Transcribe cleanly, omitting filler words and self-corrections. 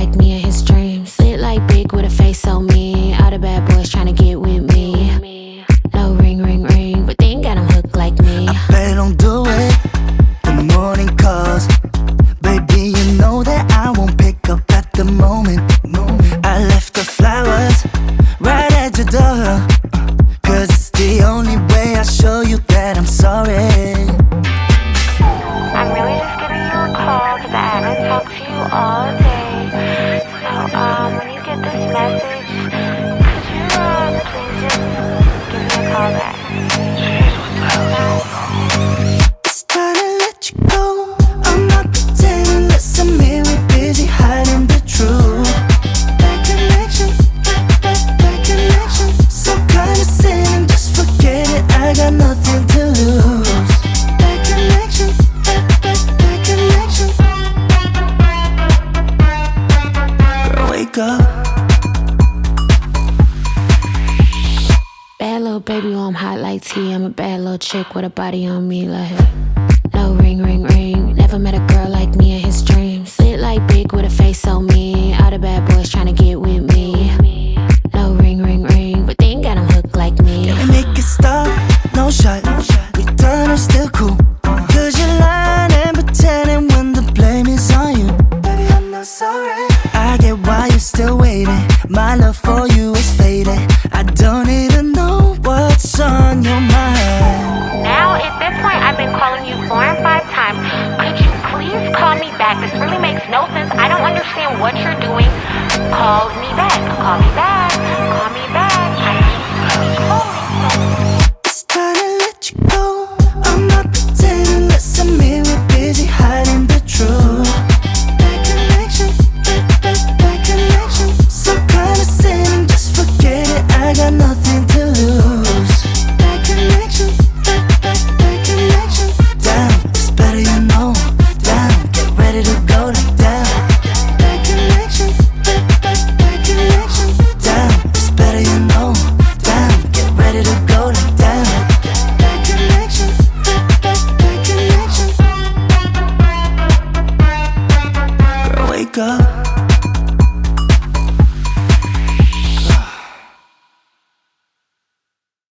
like me in his dreams. Lit like big with a face so mean. All the bad boys tryna get with me. No ring, ring, ring, but they ain't got him hooked like me. I bet don't do it. The morning calls, baby, you know that I won't pick up at the moment. I left the flowers right at your door, 'cause it's the only way I show you that I'm sorry. I'm really just giving you a call 'cause I haven't talked to you all day. So, when you get this message, could you, please just give me a call back? Jeez, what the hell's going on? It's time to let you go. I'm not pretending, listen me, we're busy hiding the truth. Bad connection, bad connection. So condescending, just forget it, I got nothing to lose. Bad connection, bad connection. Girl, wake up. Bad little baby, oh, I'm hot like tea. I'm a bad little chick with a body on me like no ring, ring, ring. Never met a girl like me in his dreams. Lit like big with a face so mean. All the bad boys tryna get with me. No ring, ring, ring, but they ain't got him hooked like me. Can we make it stop? No shot. We done, I'm still cool. 'Cause you're lying and pretending when the blame is on you. Baby, I'm not sorry. I get why you're still waiting. My love for you is fading. I don't even know what's on your mind. Now, at this point, I've been calling you 4 and 5 times. Could you please call me back? This really makes no sense. I don't understand what you're doing. Call me back. Call me back. Call me back.